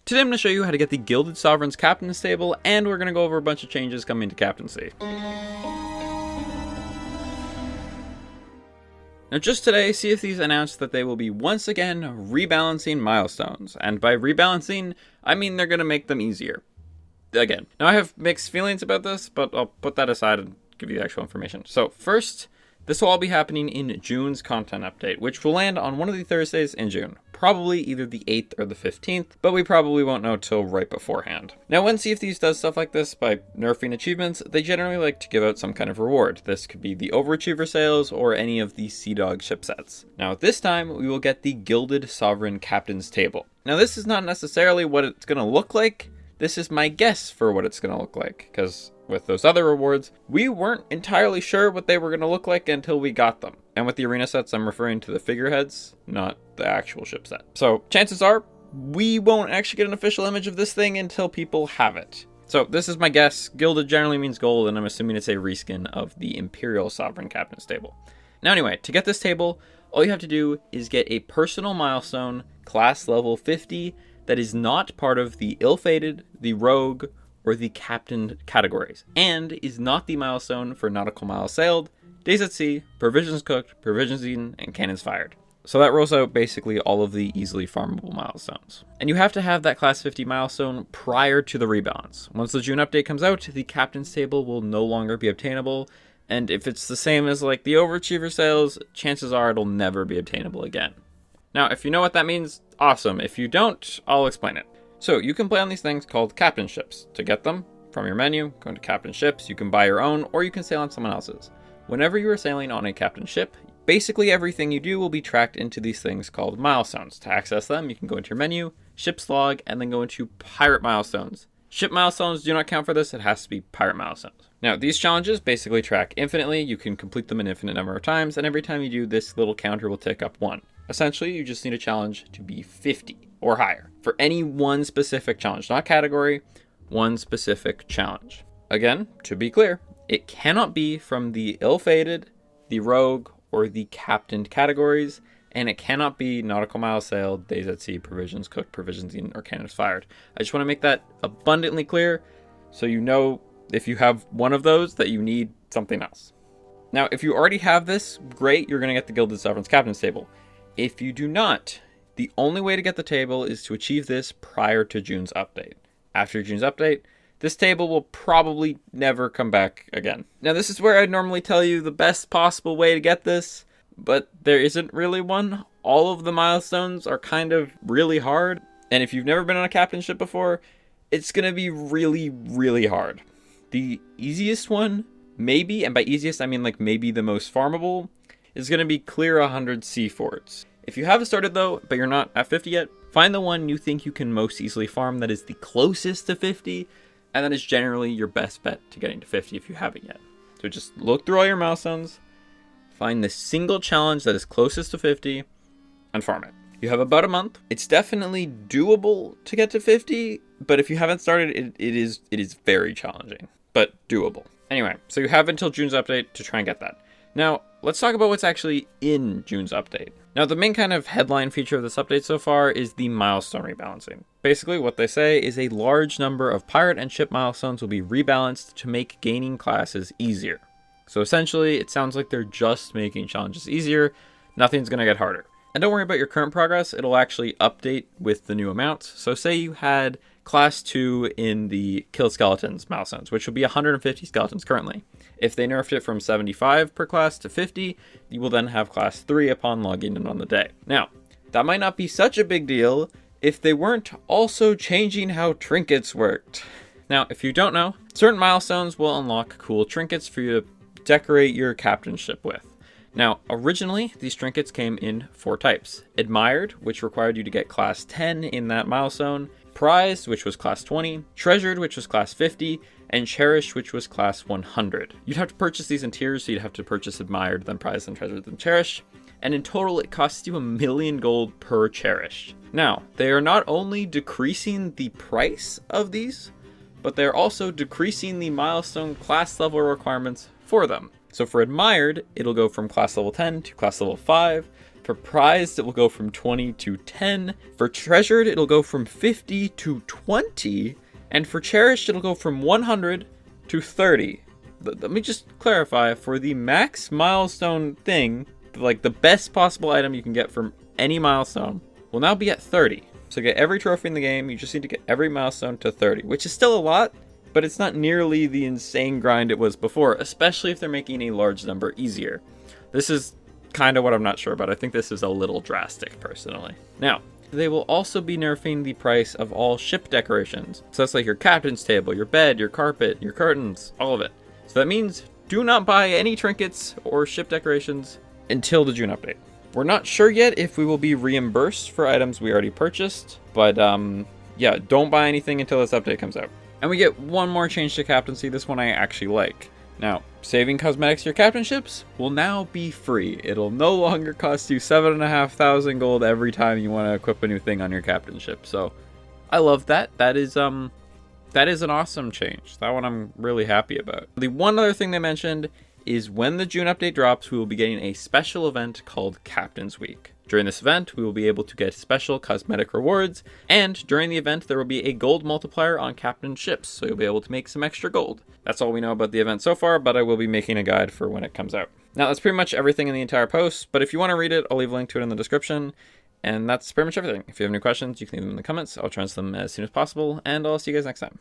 Today I'm going to show you how to get the Gilded Sovereign's Captain's Table, and we're going to go over a bunch of changes coming to Captaincy. Now just today, Sea of Thieves announced that they will be once again rebalancing milestones, and by rebalancing, I mean they're going to make them easier. Again. Now I have mixed feelings about this, but I'll put that aside and give you the actual information. So first, this will all be happening in June's content update, which will land on one of the Thursdays in June. Probably either the 8th or the 15th, but we probably won't know till right beforehand. Now when Sea of Thieves does stuff like this by nerfing achievements, they generally like to give out some kind of reward. This could be the Overachiever sales or any of the Sea Dog ship sets. Now this time we will get the Gilded Sovereign Captain's Table. Now this is not necessarily what it's going to look like. This is my guess for what it's going to look like, because with those other rewards, we weren't entirely sure what they were going to look like until we got them. And with the arena sets, I'm referring to the figureheads, not the actual ship set. So chances are, we won't actually get an official image of this thing until people have it. So this is my guess. Gilded generally means gold, and I'm assuming it's a reskin of the Imperial Sovereign Captain's Table. Now anyway, to get this table, all you have to do is get a personal milestone, class level 50, that is not part of the ill-fated, the rogue, or the captain categories, and is not the milestone for nautical miles sailed, days at sea, provisions cooked, provisions eaten, and cannons fired. So that rolls out basically all of the easily farmable milestones. And you have to have that class 50 milestone prior to the rebalance. Once the June update comes out, the captain's table will no longer be obtainable, and if it's the same as like the Overachiever sales, chances are it'll never be obtainable again. Now, if you know what that means, awesome. If you don't, I'll explain it. So you can play on these things called captain ships. To get them, from your menu, go into captain ships, you can buy your own, or you can sail on someone else's. Whenever you are sailing on a captain ship, basically everything you do will be tracked into these things called milestones. To access them, you can go into your menu, ship's log, and then go into pirate milestones. Ship milestones do not count for this, it has to be pirate milestones. Now, these challenges basically track infinitely, you can complete them an infinite number of times, and every time you do, this little counter will tick up 1. Essentially, you just need a challenge to be 50 or higher for any one specific challenge, not category, one specific challenge. Again, to be clear, it cannot be from the ill-fated, the rogue, or the captained categories, and it cannot be nautical miles sailed, days at sea, provisions cooked, provisions eaten, or cannons fired. I just want to make that abundantly clear so you know if you have one of those that you need something else. Now, if you already have this, great, you're going to get the Gilded Sovereign's Captain's Table. If you do not, the only way to get the table is to achieve this prior to June's update. After June's update, this table will probably never come back again. Now this is where I'd normally tell you the best possible way to get this, but there isn't really one. All of the milestones are kind of really hard, and if you've never been on a captain ship before, it's going to be really, really hard. The easiest one, maybe, and by easiest I mean like maybe the most farmable, is going to be clear 100 sea forts. If you haven't started though, but you're not at 50 yet, find the one you think you can most easily farm that is the closest to 50, and that is generally your best bet to getting to 50 if you haven't yet. So just look through all your milestones, find the single challenge that is closest to 50, and farm it. You have about a month. It's definitely doable to get to 50, but if you haven't started, it is very challenging, but doable. Anyway, so you have until June's update to try and get that. Now, let's talk about what's actually in June's update. Now, the main kind of headline feature of this update so far is the milestone rebalancing. Basically, what they say is a large number of pirate and ship milestones will be rebalanced to make gaining classes easier. So essentially, it sounds like they're just making challenges easier. Nothing's going to get harder. And don't worry about your current progress. It'll actually update with the new amounts. So say you had class 2 in the kill skeletons milestones, which will be 150 skeletons currently. If they nerfed it from 75 per class to 50, you will then have class 3 upon logging in on the day. Now, that might not be such a big deal if they weren't also changing how trinkets worked. Now, if you don't know, certain milestones will unlock cool trinkets for you to decorate your captain ship with. Now, originally, these trinkets came in 4 types. Admired, which required you to get class 10 in that milestone. Prized, which was class 20. Treasured, which was class 50. And Cherished, which was class 100. You'd have to purchase these in tiers, so you'd have to purchase Admired, then Prized, then Treasured, then Cherished. And in total, it costs you 1,000,000 gold per Cherished. Now, they are not only decreasing the price of these, but they're also decreasing the milestone class level requirements for them. So for Admired, it'll go from class level 10 to class level 5. For prized, it will go from 20 to 10. For treasured, it'll go from 50 to 20. And for cherished, it'll go from 100 to 30. Let me just clarify, for the max milestone thing, like the best possible item you can get from any milestone, will now be at 30. So get every trophy in the game, you just need to get every milestone to 30, which is still a lot, but it's not nearly the insane grind it was before, especially if they're making a large number easier. This is kind of what I'm not sure about. I think this is a little drastic, personally. Now, they will also be nerfing the price of all ship decorations. So that's like your captain's table, your bed, your carpet, your curtains, all of it. So that means do not buy any trinkets or ship decorations until the June update. We're not sure yet if we will be reimbursed for items we already purchased, but yeah, don't buy anything until this update comes out. And we get one more change to captaincy. This one I actually like. Now, saving cosmetics to your captainships will now be free. It'll no longer cost you 7,500 gold every time you want to equip a new thing on your captainship. So, I love that. That is an awesome change. That one I'm really happy about. The one other thing they mentioned is when the June update drops, we will be getting a special event called Captain's Week. During this event, we will be able to get special cosmetic rewards, and during the event, there will be a gold multiplier on captain ships, so you'll be able to make some extra gold. That's all we know about the event so far, but I will be making a guide for when it comes out. Now, that's pretty much everything in the entire post, but if you want to read it, I'll leave a link to it in the description, and that's pretty much everything. If you have any questions, you can leave them in the comments. I'll try to answer them as soon as possible, and I'll see you guys next time.